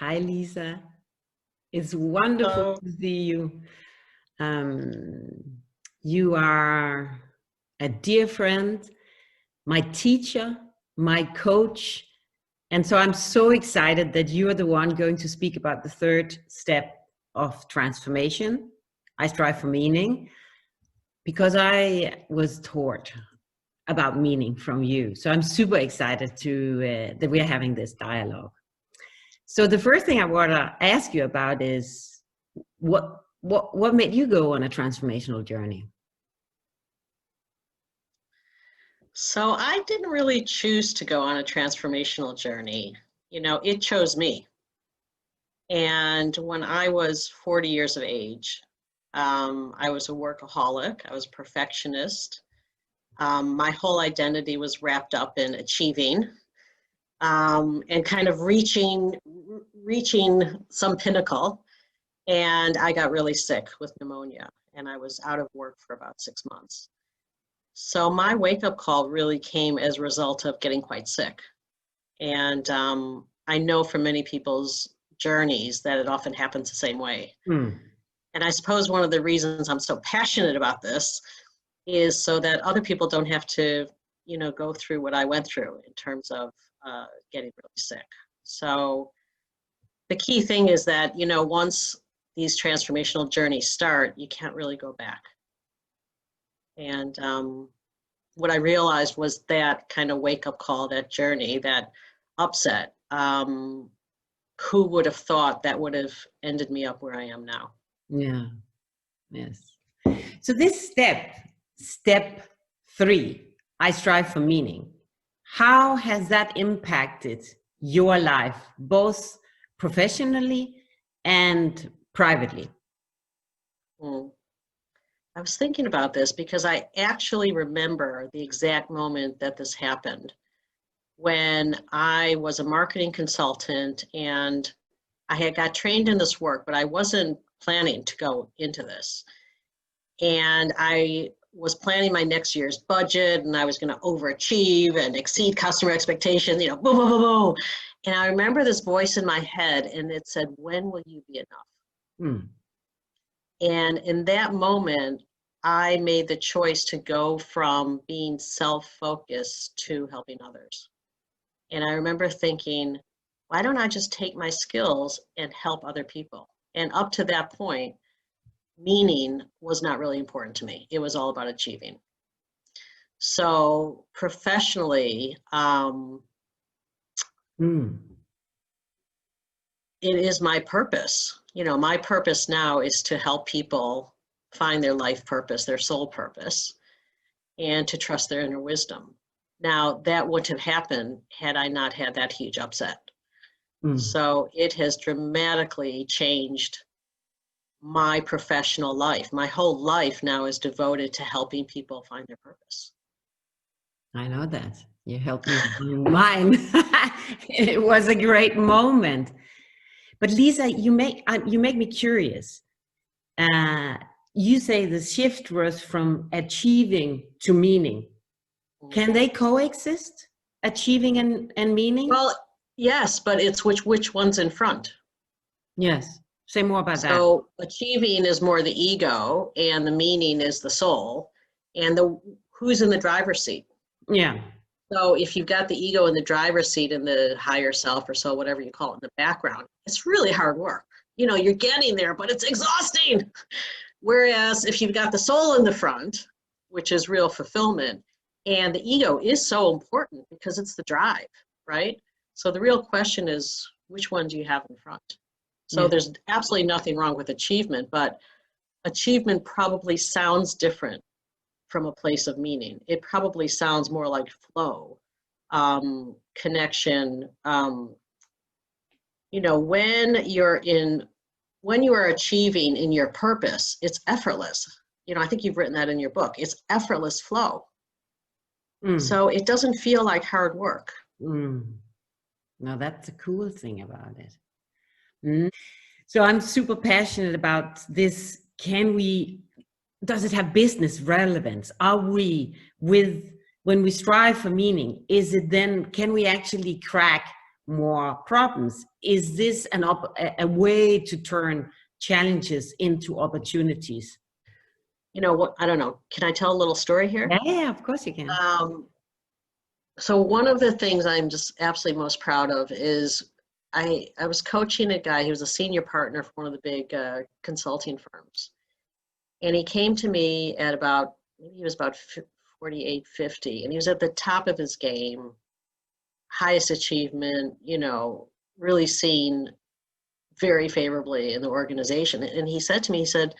Hi, Lisa. It's wonderful Hello. to see you. You are a dear friend, my teacher, my coach. And so I'm so excited that you are the one going to speak about the third step of transformation. I strive for meaning, because I was taught about meaning from you. So I'm super excited that we're having this dialogue. So the first thing I want to ask you about is what made you go on a transformational journey? So I didn't really choose to go on a transformational journey. It chose me. And when I was 40 years of age, I was a workaholic. I was a perfectionist. My whole identity was wrapped up in achieving and kind of reaching some pinnacle. And I got really sick with pneumonia, and I was out of work for about 6 months. So my wake-up call really came as a result of getting quite sick. And I know from many people's journeys that it often happens the same way. And I suppose one of the reasons I'm so passionate about this is so that other people don't have to, go through what I went through in terms of getting really sick. So the key thing is that, once these transformational journeys start, you can't really go back. And what I realized was that kind of wake-up call, that journey, that upset, who would have thought that would have ended me up where I am now? Yeah, yes. So this step 3, I strive for meaning. How has that impacted your life, both professionally and privately? I was thinking about this because I actually remember the exact moment that this happened, when I was a marketing consultant and I had got trained in this work, but I wasn't planning to go into this. And I was planning my next year's budget, and I was going to overachieve and exceed customer expectations, boom, boom, boom, boom. And I remember this voice in my head, and it said, "When will you be enough?" And in that moment, I made the choice to go from being self-focused to helping others. And I remember thinking, why don't I just take my skills and help other people? And up to that point, meaning was not really important to me. It was all about achieving. So professionally, it is my purpose. My purpose now is to help people find their life purpose, their soul purpose, and to trust their inner wisdom. Now, that wouldn't have happened had I not had that huge upset. So it has dramatically changed my professional life. My whole life now is devoted to helping people find their purpose. I know that. You helped me find mine. It was a great moment. But Lisa, you make me curious. You say the shift was from achieving to meaning. Can they coexist, achieving and meaning? Well, yes, but it's which one's in front. Yes. Say more about that. So achieving is more the ego, and the meaning is the soul, and who's in the driver's seat. Yeah. So if you've got the ego in the driver's seat and the higher self, or so, whatever you call it, in the background, it's really hard work. You're getting there, but it's exhausting. Whereas if you've got the soul in the front, which is real fulfillment, and the ego is so important because it's the drive, right? So the real question is, which one do you have in front? So there's absolutely nothing wrong with achievement, but achievement probably sounds different from a place of meaning. It probably sounds more like flow, connection. When you are achieving in your purpose, it's effortless. I think you've written that in your book. It's effortless flow. So it doesn't feel like hard work. Now that's the cool thing about it. So I'm super passionate about this. Does it have business relevance? When we strive for meaning, can we actually crack more problems? Is this a way to turn challenges into opportunities? You know what, I don't know. Can I tell a little story here? Yeah, of course you can. So one of the things I'm just absolutely most proud of is I was coaching a guy. He was a senior partner for one of the big consulting firms. And he came to me at about, maybe he was about 48, 50, and he was at the top of his game, highest achievement, you know, really seen very favorably in the organization. And he said to me, he said,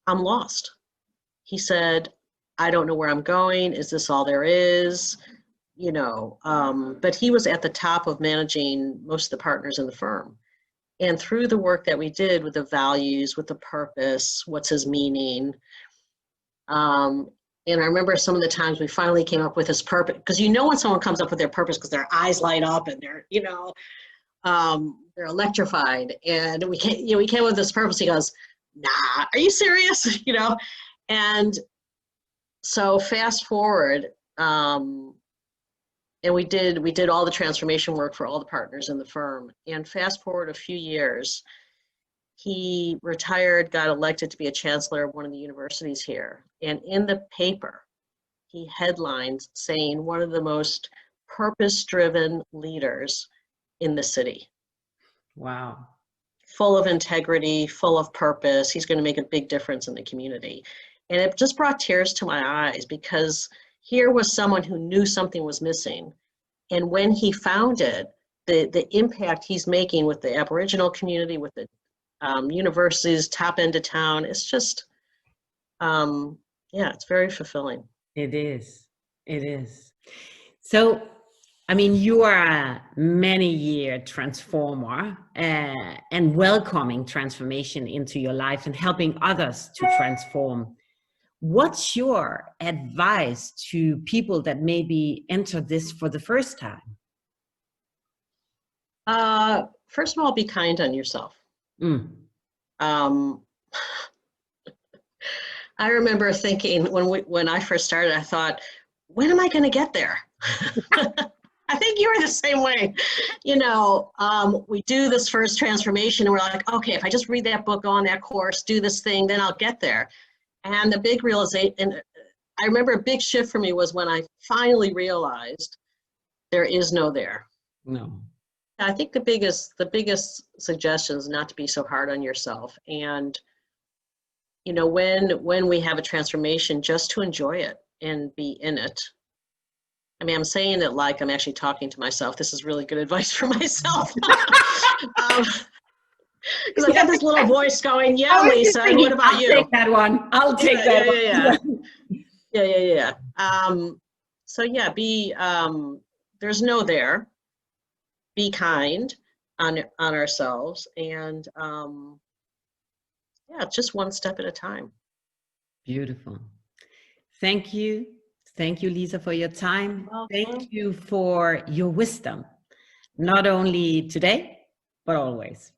I'm lost. He said, I don't know where I'm going. Is this all there is? You know, but he was at the top of managing most of the partners in the firm. And through the work that we did with the values, with the purpose, what's his meaning, and I remember some of the times we finally came up with his purpose, because you know when someone comes up with their purpose because their eyes light up and they're, you know, they're electrified. And we came, you know, we came up with this purpose. He goes, nah, are you serious? You know, and so fast forward, and we did all the transformation work for all the partners in the firm. And fast forward a few years, he retired, got elected to be a chancellor of one of the universities here. And in the paper, he headlined saying one of the most purpose-driven leaders in the city. Wow. Full of integrity, full of purpose. He's going to make a big difference in the community. And it just brought tears to my eyes, because here was someone who knew something was missing. And when he found it, the impact he's making with the Aboriginal community, with the universities, top end of town, it's just, yeah, it's very fulfilling. It is. It is. So, I mean, you are a many-year transformer and welcoming transformation into your life and helping others to transform. What's your advice to people that maybe enter this for the first time? First of all, be kind on yourself. I remember thinking when I first started, I thought, when am I going to get there? I think you were the same way. You know, we do this first transformation and we're like, okay, if I just read that book, go on that course, do this thing, then I'll get there. And the big realization, and I remember a big shift for me was when I finally realized there is no there. No. I think the biggest suggestion is not to be so hard on yourself. And, you know, when we have a transformation, just to enjoy it and be in it. I mean, I'm saying it like I'm actually talking to myself. This is really good advice for myself. Because I've got this little voice going, yeah, Lisa, and what about you? I'll take that one. I'll take that one. Yeah. So yeah, there's no there. Be kind on ourselves, and yeah, just one step at a time. Beautiful. Thank you. Thank you, Lisa, for your time. Thank you for your wisdom, not only today, but always.